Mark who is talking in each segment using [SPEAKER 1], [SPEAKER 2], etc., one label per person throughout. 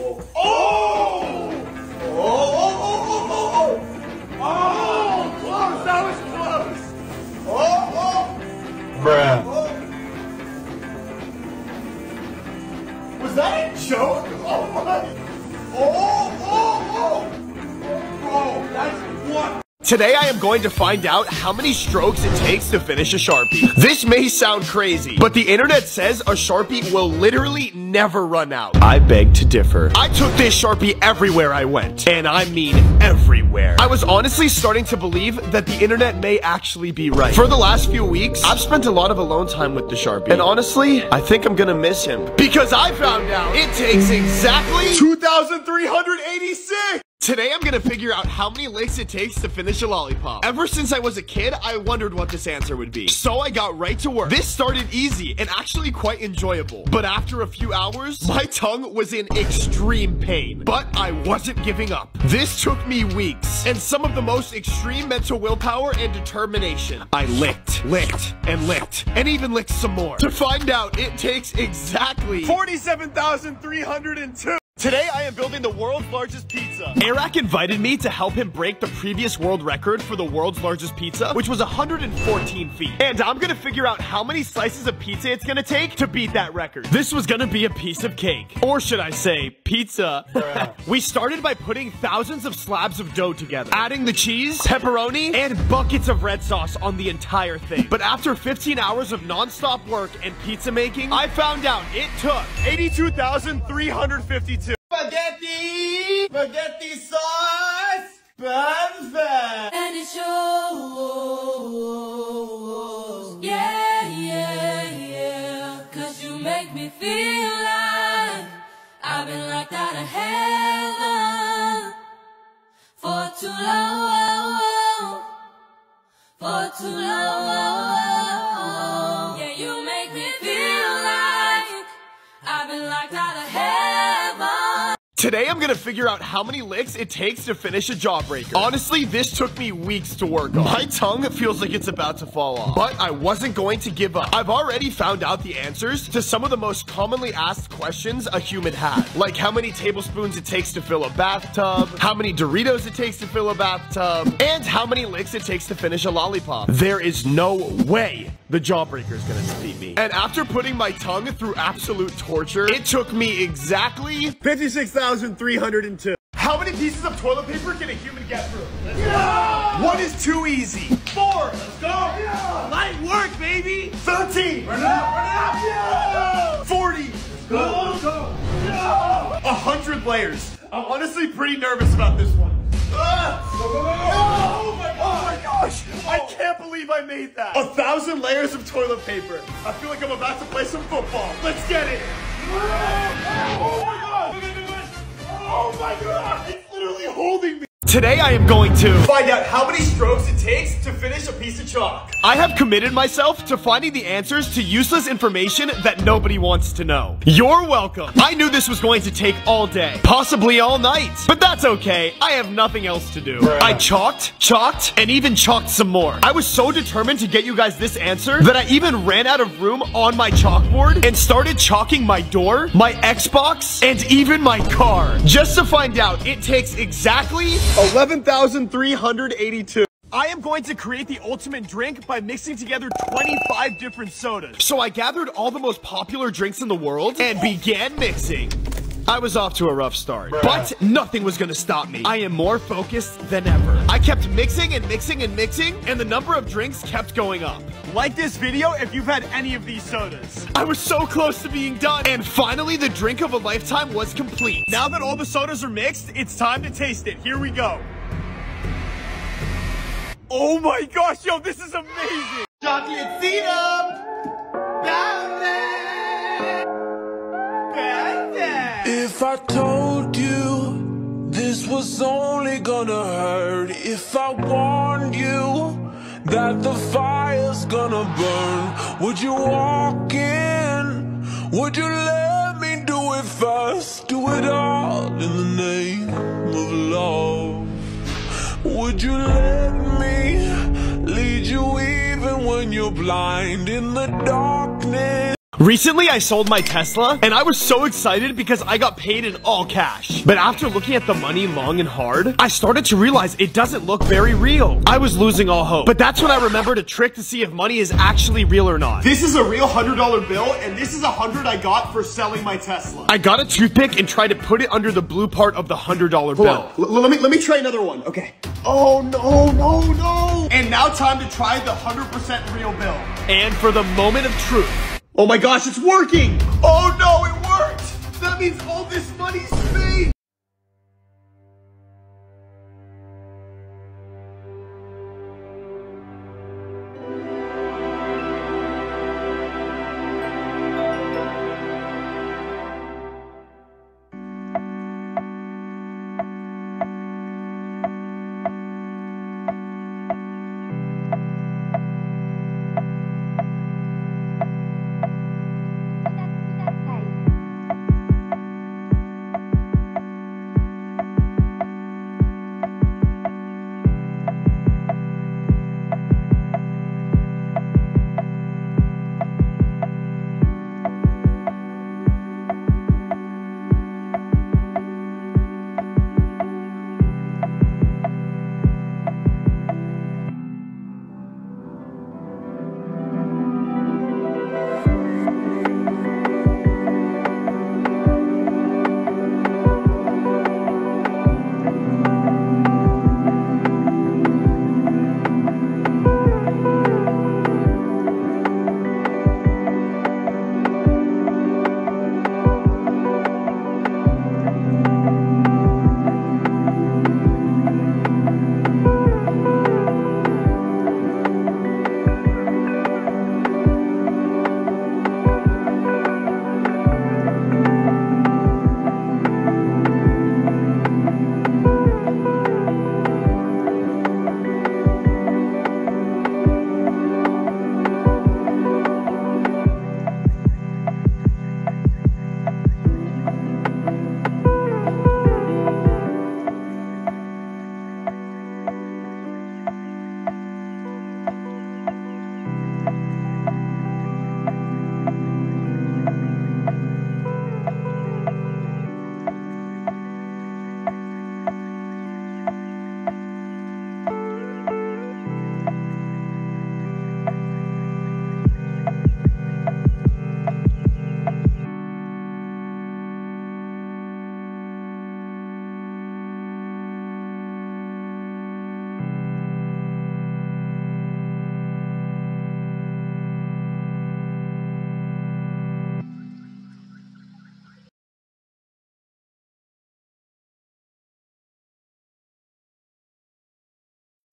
[SPEAKER 1] Close! That was close!
[SPEAKER 2] Bruh.
[SPEAKER 1] Was that a joke? Oh my! Bro, that's what?
[SPEAKER 3] Today I am going to find out how many strokes it takes to finish a Sharpie. This may sound crazy, but the internet says a Sharpie will literally never run out. I beg to differ. I took this Sharpie everywhere I went, and I mean everywhere. I was honestly starting to believe that the internet may actually be right. For the last few weeks, I've spent a lot of alone time with the Sharpie, and honestly, I think I'm gonna miss him. Because I found out it takes exactly 2,386! Today I'm gonna figure out how many licks it takes to finish a lollipop. Ever since I was a kid, I wondered what this answer would be. So I got right to work. This started easy and actually quite enjoyable. But after a few hours, my tongue was in extreme pain. But I wasn't giving up. This took me weeks and some of the most extreme mental willpower and determination. I licked, and even licked some more. To find out, it takes exactly 47,302. Today, I am building the world's largest pizza. Eric invited me to help him break the previous world record for the world's largest pizza, which was 114 feet. And I'm gonna figure out how many slices of pizza it's gonna take to beat that record. This was gonna be a piece of cake. Or should I say, pizza. We started by putting thousands of slabs of dough together, adding the cheese, pepperoni, and buckets of red sauce on the entire thing. But after 15 hours of non-stop work and pizza making, I found out it took 82,352. Spaghetti sauce, perfect.
[SPEAKER 4] And it shows, yeah, 'cause you make me feel like I've been locked out of heaven for too long, for too long. Yeah, you make me feel like I've been locked out of heaven.
[SPEAKER 3] Today, I'm gonna figure out how many licks it takes to finish a jawbreaker. Honestly, this took me weeks to work on. My tongue feels like it's about to fall off, but I wasn't going to give up. I've already found out the answers to some of the most commonly asked questions a human had, like how many tablespoons it takes to fill a bathtub, how many Doritos it takes to fill a bathtub, and how many licks it takes to finish a lollipop. There is no way the jawbreaker is gonna defeat me. And after putting my tongue through absolute torture, it took me exactly 56,302. How many pieces of toilet paper can a human get through? Yeah! One is too easy. 4. Let's go. Yeah! Light work, baby. 13. Run it up. Yeah! 40. Let's go. Let's go. Yeah! 100 layers. I'm honestly pretty nervous about this one. Oh my gosh! I can't believe I made that. 1,000 layers of toilet paper. I feel like I'm about to play some football. Let's get it. Oh my god! Oh my god! It's literally holding me. Today I am going to find out how many strokes it takes to finish a piece of chalk. I have committed myself to finding the answers to useless information that nobody wants to know. You're welcome. I knew this was going to take all day, possibly all night, but that's okay. I have nothing else to do. I chalked, and even chalked some more. I was so determined to get you guys this answer that I even ran out of room on my chalkboard and started chalking my door, my Xbox, and even my car. Just to find out, it takes exactly 11,382. I am going to create the ultimate drink by mixing together 25 different sodas. So I gathered all the most popular drinks in the world and began mixing. I was off to a rough start, but nothing was gonna stop me. I am more focused than ever. I kept mixing and mixing and mixing, and the number of drinks kept going up. Like this video if you've had any of these sodas. I was so close to being done, and finally the drink of a lifetime was complete. Now that all the sodas are mixed, it's time to taste it. Here we go. Oh my gosh, yo, this is amazing! Chocolate syrup!
[SPEAKER 5] If I told you this was only gonna hurt, if I warned you that the fire's gonna burn, would you walk in? Would you let me do it first? Do it all in the name of love. Would you let me lead you even when you're blind in the darkness?
[SPEAKER 3] Recently, I sold my Tesla, and I was so excited because I got paid in all cash. But after looking at the money long and hard, I started to realize it doesn't look very real. I was losing all hope. But that's when I remembered a trick to see if money is actually real or not.
[SPEAKER 1] This is a real $100 bill, and this is $100 I got for selling my Tesla.
[SPEAKER 3] I got a toothpick and tried to put it under the blue part of the $100 bill.
[SPEAKER 1] Let me try another one. Okay. Oh, no. And now time to try the 100% real bill.
[SPEAKER 3] And for the moment of truth.
[SPEAKER 1] Oh my gosh, it's working! Oh no, it worked! That means all this money's fake!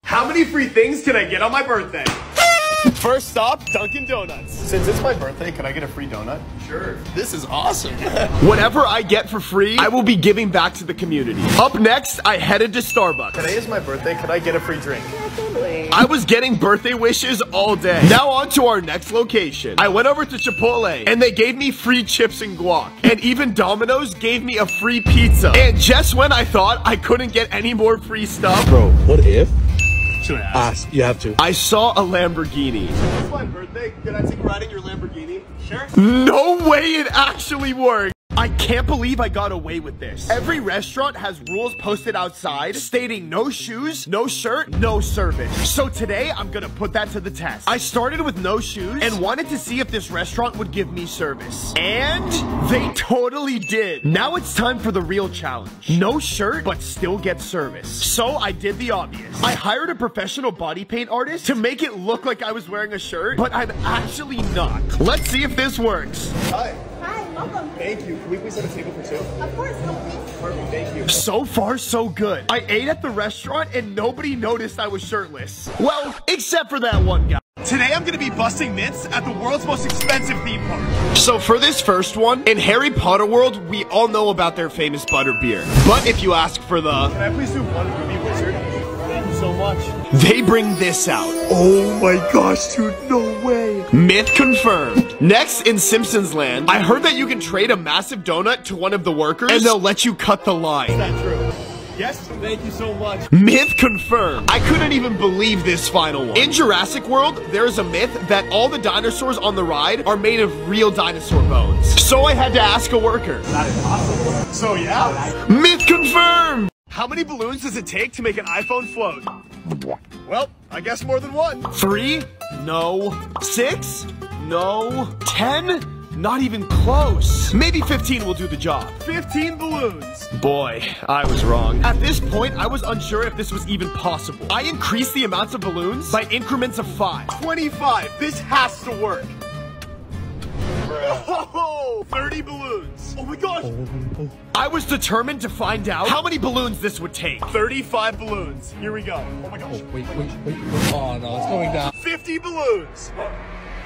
[SPEAKER 1] How many free things can I get on my birthday?
[SPEAKER 3] First stop, Dunkin' Donuts.
[SPEAKER 1] Since it's my birthday, can I get a free donut?
[SPEAKER 3] Sure. This is awesome. Whatever I get for free, I will be giving back to the community. Up next, I headed to Starbucks.
[SPEAKER 1] Today is my birthday, could I get a free drink?
[SPEAKER 2] Yeah, totally.
[SPEAKER 3] I was getting birthday wishes all day. Now on to our next location. I went over to Chipotle, and they gave me free chips and guac. And even Domino's gave me a free pizza. And just when I thought I couldn't get any more free stuff,
[SPEAKER 6] Bro, what if?
[SPEAKER 3] should I ask?
[SPEAKER 6] Ask, you have to.
[SPEAKER 3] I saw a Lamborghini.
[SPEAKER 1] It's my birthday, can I take a ride in your Lamborghini? Sure.
[SPEAKER 3] No way it actually worked. I can't believe I got away with this. Every restaurant has rules posted outside stating no shoes, no shirt, no service. So today, I'm gonna put that to the test. I started with no shoes and wanted to see if this restaurant would give me service. And they totally did. Now it's time for the real challenge. No shirt, but still get service. So I did the obvious. I hired a professional body paint artist to make it look like I was wearing a shirt, but I'm actually not. Let's see if this works.
[SPEAKER 1] Hi.
[SPEAKER 2] Hi, welcome.
[SPEAKER 1] Thank you. Can we please have a table for two?
[SPEAKER 2] Of course, come please.
[SPEAKER 1] Perfect, thank you.
[SPEAKER 3] So far, so good. I ate at the restaurant and nobody noticed I was shirtless. Well, except for that one guy.
[SPEAKER 1] Today I'm gonna be busting mitts at the world's most expensive theme park.
[SPEAKER 3] So for this first one, in Harry Potter world, we all know about their famous butterbeer. But if you ask for the...
[SPEAKER 1] Can I please do one Ruby Wizard? Thank you so much.
[SPEAKER 3] They bring this out.
[SPEAKER 1] Oh my gosh, dude, no way.
[SPEAKER 3] Myth confirmed. Next, in Simpsons Land, I heard that you can trade a massive donut to one of the workers and they'll let you cut the line.
[SPEAKER 1] Is that true?
[SPEAKER 3] Yes, thank you so much. Myth confirmed. I couldn't even believe this final one. In Jurassic World, there is a myth that all the dinosaurs on the ride are made of real dinosaur bones. So I had to ask a worker.
[SPEAKER 1] That is possible. So yeah.
[SPEAKER 3] Myth confirmed! How many balloons does it take to make an iPhone float?
[SPEAKER 1] Well, I guess more than one.
[SPEAKER 3] 3? No. 6? No. 10? Not even close. Maybe 15 will do the job.
[SPEAKER 1] 15 balloons.
[SPEAKER 3] Boy, I was wrong. At this point, I was unsure if this was even possible. I increased the amounts of balloons by increments of 5.
[SPEAKER 1] 25. This has to work. Oh, 30 balloons. Oh my gosh.
[SPEAKER 3] I was determined to find out how many balloons this would take.
[SPEAKER 1] 35 balloons. Here we go. Oh my gosh.
[SPEAKER 6] Wait. Oh no, it's going down.
[SPEAKER 1] 50 balloons.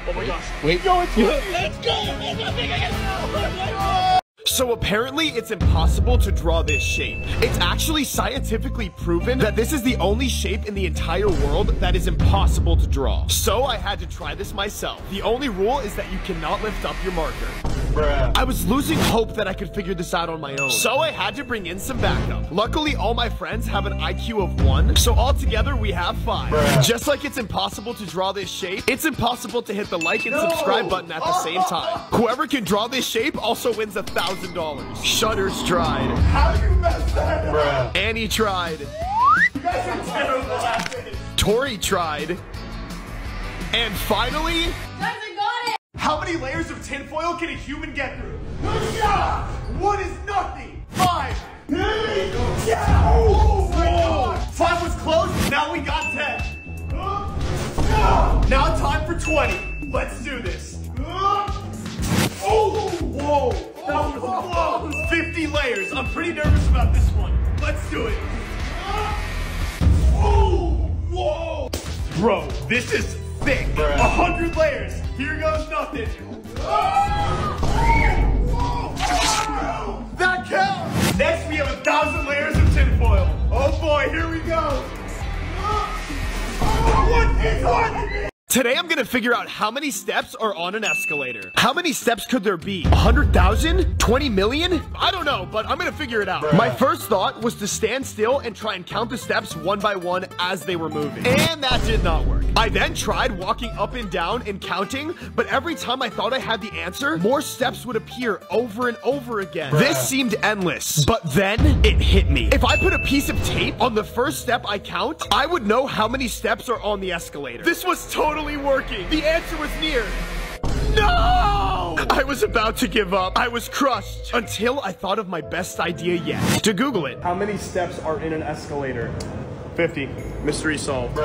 [SPEAKER 1] Oh my gosh.
[SPEAKER 6] Wait.
[SPEAKER 1] Go, it's Let's go. Oh my God.
[SPEAKER 3] So apparently it's impossible to draw this shape. It's actually scientifically proven that this is the only shape in the entire world that is impossible to draw. So I had to try this myself. The only rule is that you cannot lift up your marker.
[SPEAKER 1] Bruh.
[SPEAKER 3] I was losing hope that I could figure this out on my own. So I had to bring in some backup. Luckily, all my friends have an IQ of 1, so altogether we have 5.
[SPEAKER 1] Bruh.
[SPEAKER 3] Just like it's impossible to draw this shape, it's impossible to hit the like and subscribe button at the same time. Whoever can draw this shape also wins $1,000. Shutters tried.
[SPEAKER 1] How you messed that up? Bruh.
[SPEAKER 3] Annie tried.
[SPEAKER 1] You guys are terrible at this.
[SPEAKER 3] Tori tried. And finally,
[SPEAKER 2] Doesn't got it.
[SPEAKER 1] How many layers of tinfoil can a human get through? One is nothing. 5. Oh my God. 5 was close. Now we got 10. Now time for 20. Let's do this. Oh, whoa. That was close. 50 layers. I'm pretty nervous about this one. Let's do it. Oh, whoa. Bro, this is thick. 100 layers. Here goes nothing. That counts. Next, we have 1,000 layers of tinfoil. Oh boy, here we go. What is on?
[SPEAKER 3] today I'm gonna figure out how many steps are on an escalator. How many steps could there be? 100,000? 20 million? I don't know, but I'm gonna figure it out. My first thought was to stand still and try and count the steps one by one as they were moving. And that did not work. I then tried walking up and down and counting, but every time I thought I had the answer, more steps would appear over and over again. This seemed endless, but then it hit me. If I put a piece of tape on the first step I count, I would know how many steps are on the escalator. This was totally working. The answer was near. No! I was about to give up. I was crushed until I thought of my best idea yet. To Google it.
[SPEAKER 1] How many steps are in an escalator? 50. Mystery solved.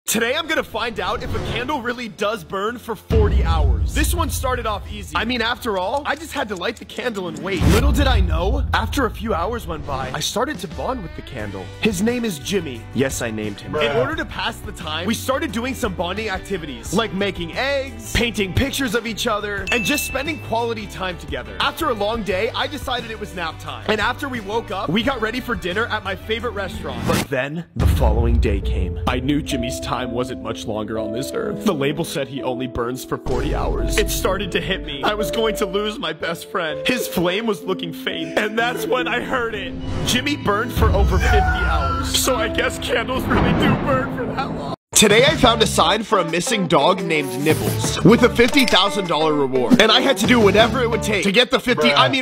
[SPEAKER 3] Today I'm gonna find out if a candle really does burn for 40 hours. This one started off easy. I mean, after all, I just had to light the candle and wait. Little did I know, after a few hours went by, I started to bond with the candle. His name is Jimmy. Yes, I named him. In order to pass the time, we started doing some bonding activities, like making eggs, painting pictures of each other, and just spending quality time together. After a long day, I decided it was nap time. And after we woke up, we got ready for dinner at my favorite restaurant. But then, the following day came. I knew Jimmy's time wasn't much longer on this earth. The label said he only burns for 40 hours. It started to hit me. I was going to lose my best friend. His flame was looking faint, and that's when I heard it. Jimmy burned for over 50 hours. So I guess candles really do burn for that long. Today I found a sign for a missing dog named Nibbles with a $50,000 reward. And I had to do whatever it would take to get the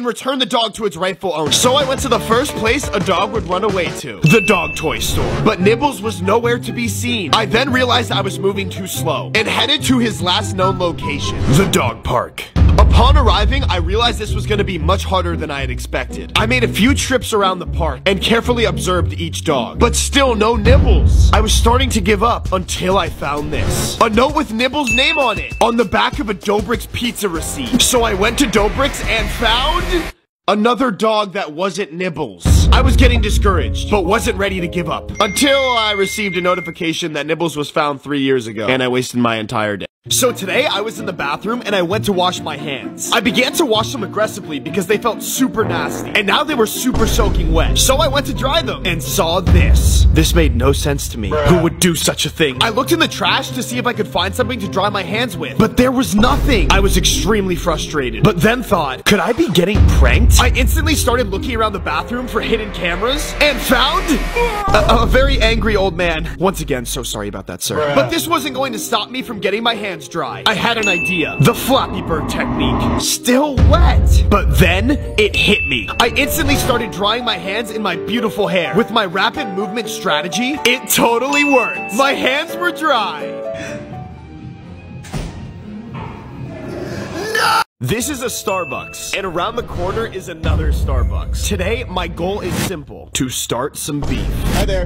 [SPEAKER 3] return the dog to its rightful owner. So I went to the first place a dog would run away to, the dog toy store. But Nibbles was nowhere to be seen. I then realized I was moving too slow and headed to his last known location, the dog park. Upon arriving, I realized this was going to be much harder than I had expected. I made a few trips around the park and carefully observed each dog, but still no Nibbles. I was starting to give up until I found this. A note with Nibbles' name on it, on the back of a Dobrik's pizza receipt. So I went to Dobrik's and found another dog that wasn't Nibbles. I was getting discouraged, but wasn't ready to give up. Until I received a notification that Nibbles was found 3 years ago, and I wasted my entire day. So today, I was in the bathroom and I went to wash my hands. I began to wash them aggressively because they felt super nasty, and now they were super soaking wet. So I went to dry them and saw this. This made no sense to me. Who would do such a thing? I looked in the trash to see if I could find something to dry my hands with, but there was nothing. I was extremely frustrated, but then thought, could I be getting pranked? I instantly started looking around the bathroom for hidden hidden cameras and found a very angry old man. Once again, so sorry about that, sir. But this wasn't going to stop me from getting my hands dry. I had an idea. The Flappy Bird technique. Still wet. But then it hit me. I instantly started drying my hands in my beautiful hair. With my rapid movement strategy, it totally worked. My hands were dry. This is a Starbucks, and around the corner is another Starbucks. Today, my goal is simple, to start some beef.
[SPEAKER 1] Hi there.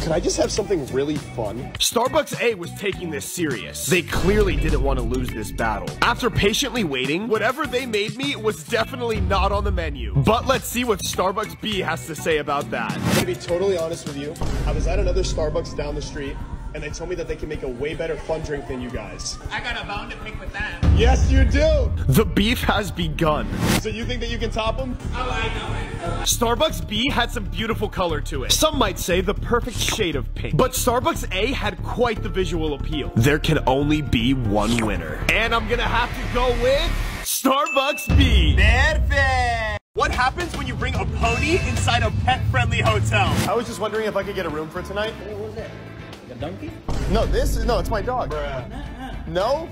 [SPEAKER 1] Can I just have something really fun?
[SPEAKER 3] Starbucks A was taking this serious. They clearly didn't want to lose this battle. After patiently waiting, whatever they made me was definitely not on the menu. But let's see what Starbucks B has to say about that.
[SPEAKER 1] I'm gonna be totally honest with you. I was at another Starbucks down the street, and they told me that they can make a way better fun drink than you guys.
[SPEAKER 7] I got a bone to pick with that.
[SPEAKER 1] Yes, you do!
[SPEAKER 3] The beef has begun.
[SPEAKER 1] So you think that you can top them?
[SPEAKER 7] Oh, I know.
[SPEAKER 3] Starbucks B had some beautiful color to it. Some might say the perfect shade of pink. But Starbucks A had quite the visual appeal. There can only be one winner. And I'm gonna have to go with Starbucks B.
[SPEAKER 1] Perfect! What happens when you bring a pony inside a pet-friendly hotel? I was just wondering if I could get a room for tonight.
[SPEAKER 6] What was it? The donkey?
[SPEAKER 1] No, it's my dog. No?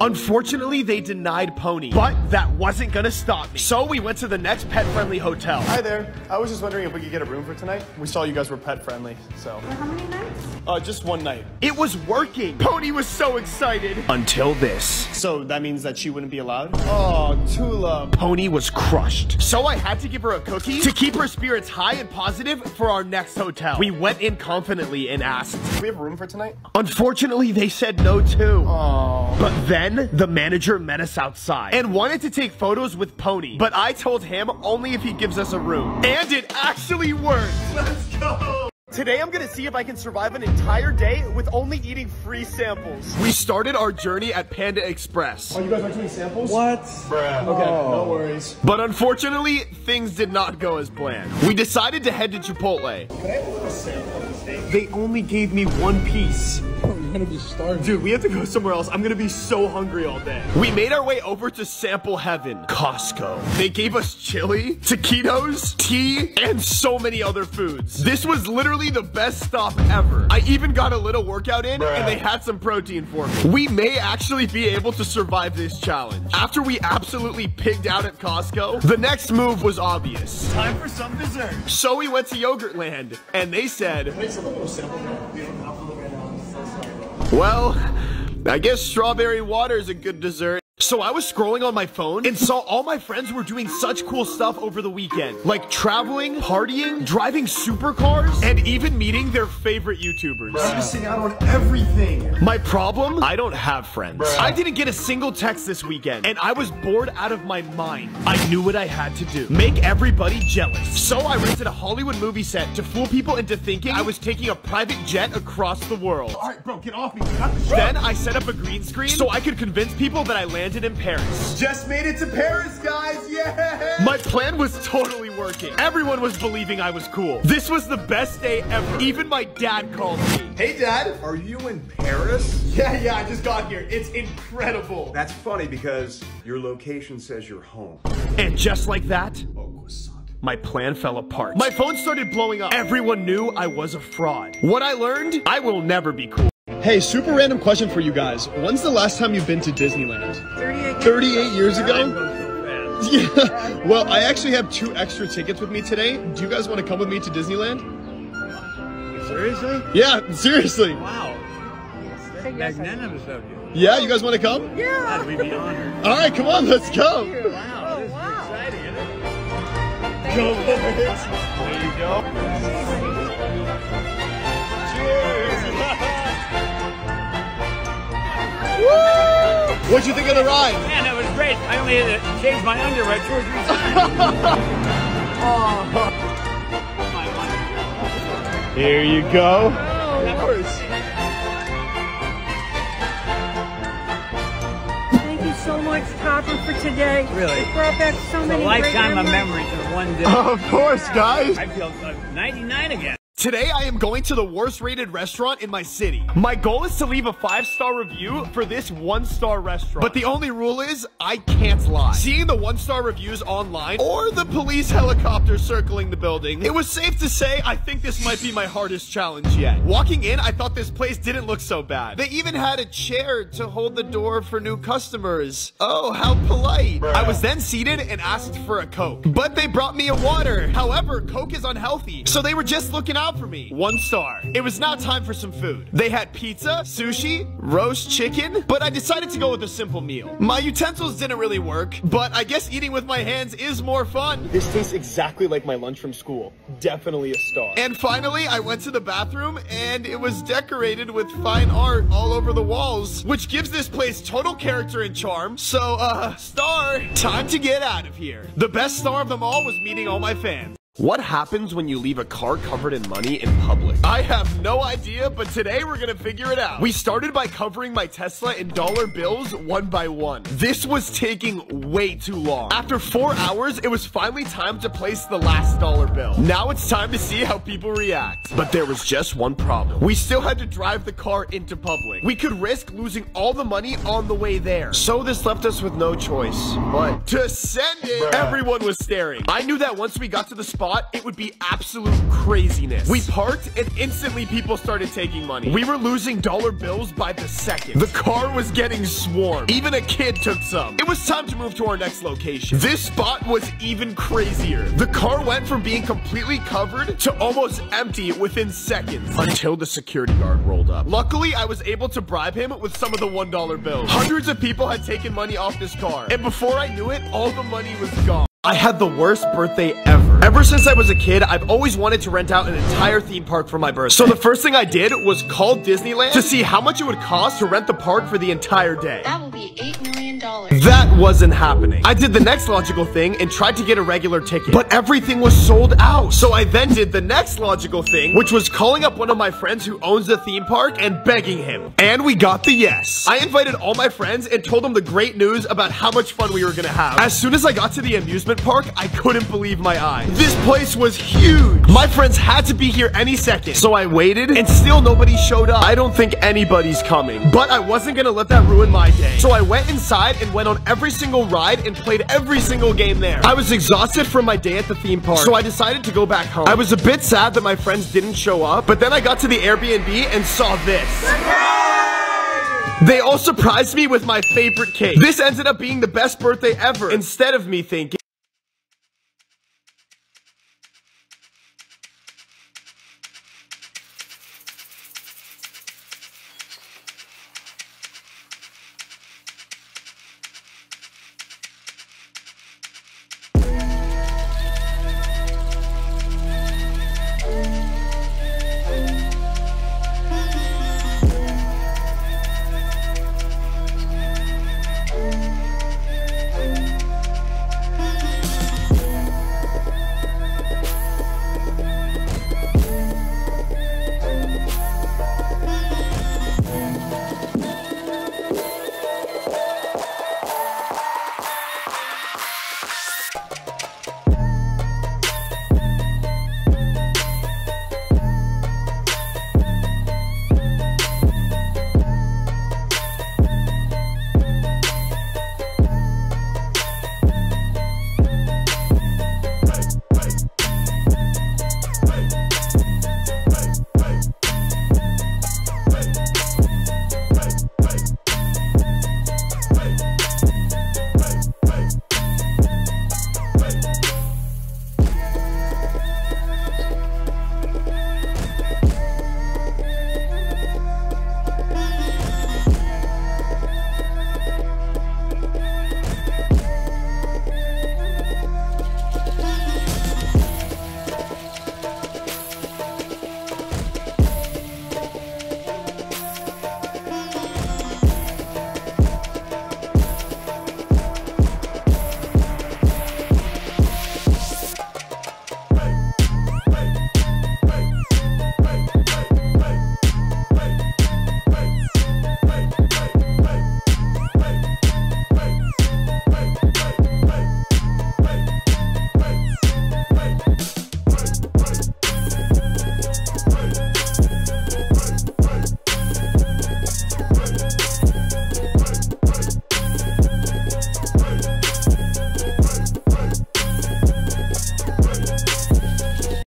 [SPEAKER 3] Unfortunately, they denied Pony, but that wasn't gonna stop me. So we went to the next pet-friendly hotel.
[SPEAKER 1] Hi there. I was just wondering if we could get a room for tonight. We saw you guys were pet-friendly, so.
[SPEAKER 2] For how many nights?
[SPEAKER 1] Just one night.
[SPEAKER 3] It was working. Pony was so excited. Until this.
[SPEAKER 1] So that means that she wouldn't be allowed? Oh, Tula.
[SPEAKER 3] Pony was crushed. So I had to give her a cookie to keep her spirits high and positive for our next hotel. We went in confidently and asked,
[SPEAKER 1] Do we have a room for tonight?
[SPEAKER 3] Unfortunately, they said no too.
[SPEAKER 1] Oh.
[SPEAKER 3] But then the manager met us outside and wanted to take photos with Pony. But I told him only if he gives us a room. And it actually worked.
[SPEAKER 1] Let's go.
[SPEAKER 3] Today I'm gonna see if I can survive an entire day with only eating free samples. We started our journey at Panda Express.
[SPEAKER 1] Oh, you guys are doing samples?
[SPEAKER 6] What?
[SPEAKER 1] Bruh. Okay, no worries.
[SPEAKER 3] But unfortunately, things did not go as planned. We decided to head to Chipotle.
[SPEAKER 1] Can I have a little sample of the steak?
[SPEAKER 3] They only gave me one piece.
[SPEAKER 6] You're gonna be starving.
[SPEAKER 3] Dude, we have to go somewhere else. I'm gonna be so hungry all day. We made our way over to Sample Heaven, Costco. They gave us chili, taquitos, tea, and so many other foods. This was literally the best stop ever. I even got a little workout in, and they had some protein for me. We may actually be able to survive this challenge. After we absolutely pigged out at Costco, the next move was obvious.
[SPEAKER 1] Time for some dessert.
[SPEAKER 3] So we went to Yogurtland, and they said,
[SPEAKER 1] Can I just have a little sample? We don't have one right now.
[SPEAKER 3] well, I guess strawberry water is a good dessert. So I was scrolling on my phone and saw all my friends were doing such cool stuff over the weekend. Like traveling, partying, driving supercars, and even meeting their favorite YouTubers.
[SPEAKER 1] Missing out on everything.
[SPEAKER 3] My problem? I don't have friends. I didn't get a single text this weekend, and I was bored out of my mind. I knew what I had to do. Make everybody jealous. So I rented a Hollywood movie set to fool people into thinking I was taking a private jet across the world.
[SPEAKER 1] All right, bro, get off me. You got the
[SPEAKER 3] Then I set up a green screen so I could convince people that I landed in Paris.
[SPEAKER 1] Just made it to Paris, guys. Yeah.
[SPEAKER 3] My plan was totally working. Everyone was believing I was cool. This was the best day ever. Even my dad called me.
[SPEAKER 1] Hey, Dad.
[SPEAKER 8] Are you in Paris?
[SPEAKER 1] Yeah, I just got here. It's incredible.
[SPEAKER 8] That's funny because your location says you're home.
[SPEAKER 3] And just like that, my plan fell apart. My phone started blowing up. Everyone knew I was a fraud. What I learned, I will never be cool.
[SPEAKER 1] Hey, super random question for you guys. When's the last time you've been to Disneyland? 38 years ago? Yeah. Well, I actually have 2 extra tickets with me today. Do you guys want to come with me to Disneyland?
[SPEAKER 6] Seriously?
[SPEAKER 1] Yeah, seriously.
[SPEAKER 6] Wow. Magnanimous of you.
[SPEAKER 1] Yeah, you guys want to come?
[SPEAKER 6] Yeah. We'd be honored.
[SPEAKER 1] All right, come on, let's go.
[SPEAKER 6] Wow, this is exciting, isn't it?
[SPEAKER 1] Go for it. There you go. Cheers. Woo! What'd you think of the ride?
[SPEAKER 7] Man, that was great. I only had to change my underwear 2 or 3 times.
[SPEAKER 1] Here you go. Of course.
[SPEAKER 2] Thank you so much, Copper, for today.
[SPEAKER 7] Really?
[SPEAKER 2] It brought back so
[SPEAKER 7] A
[SPEAKER 2] many
[SPEAKER 7] lifetime
[SPEAKER 2] great
[SPEAKER 7] of
[SPEAKER 2] memories.
[SPEAKER 7] memories in one day.
[SPEAKER 1] Of course, guys.
[SPEAKER 7] I feel 99 again.
[SPEAKER 3] Today, I am going to the worst rated restaurant in my city. My goal is to leave a 5-star review for this 1-star restaurant. But the only rule is, I can't lie. Seeing the 1-star reviews online, or the police helicopter circling the building, it was safe to say I think this might be my hardest challenge yet. Walking in, I thought this place didn't look so bad. They even had a chair to hold the door for new customers. Oh, how polite. I was then seated and asked for a Coke. But they brought me a water. However, Coke is unhealthy, so they were just looking out for me. 1 star. It was now time for some food. They had pizza, sushi, roast chicken, but I decided to go with a simple meal. My utensils didn't really work, but I guess eating with my hands is more fun.
[SPEAKER 1] This tastes exactly like my lunch from school. Definitely a star.
[SPEAKER 3] And finally, I went to the bathroom, and it was decorated with fine art all over the walls, which gives this place total character and charm. So, star. Time to get out of here. The best star of them all was meeting all my fans. What happens when you leave a car covered in money in public? I have no idea, but today we're gonna figure it out. We started by covering my Tesla in dollar bills one by one. This was taking way too long. After 4 hours, it was finally time to place the last dollar bill. Now it's time to see how people react. But there was just one problem. We still had to drive the car into public. We could risk losing all the money on the way there. So this left us with no choice but to send it. Everyone was staring. I knew that once we got to the spot, it would be absolute craziness. We parked and instantly people started taking money. We were losing dollar bills by the second. The car was getting swarmed. Even a kid took some. It was time to move to our next location. This spot was even crazier. The car went from being completely covered to almost empty within seconds until the security guard rolled up. Luckily, I was able to bribe him with some of the $1 bills. Hundreds of people had taken money off this car, and before I knew it, all the money was gone. I had the worst birthday ever. Ever since I was a kid, I've always wanted to rent out an entire theme park for my birthday. So the first thing I did was call Disneyland to see how much it would cost to rent the park for the entire day.
[SPEAKER 9] That will be $8 million.
[SPEAKER 3] That wasn't happening. I did the next logical thing and tried to get a regular ticket, but everything was sold out. So I then did the next logical thing, which was calling up one of my friends who owns the theme park and begging him. And we got the yes. I invited all my friends and told them the great news about how much fun we were gonna have. As soon as I got to the amusement park, I couldn't believe my eyes. This place was huge. My friends had to be here any second. So I waited and still nobody showed up. I don't think anybody's coming, but I wasn't gonna let that ruin my day. So I went inside and went on every single ride and played every single game there. I was exhausted from my day at the theme park, so I decided to go back home. I was a bit sad that my friends didn't show up, but then I got to the Airbnb and saw this. They all surprised me with my favorite cake. This ended up being the best birthday ever. Instead of me thinking,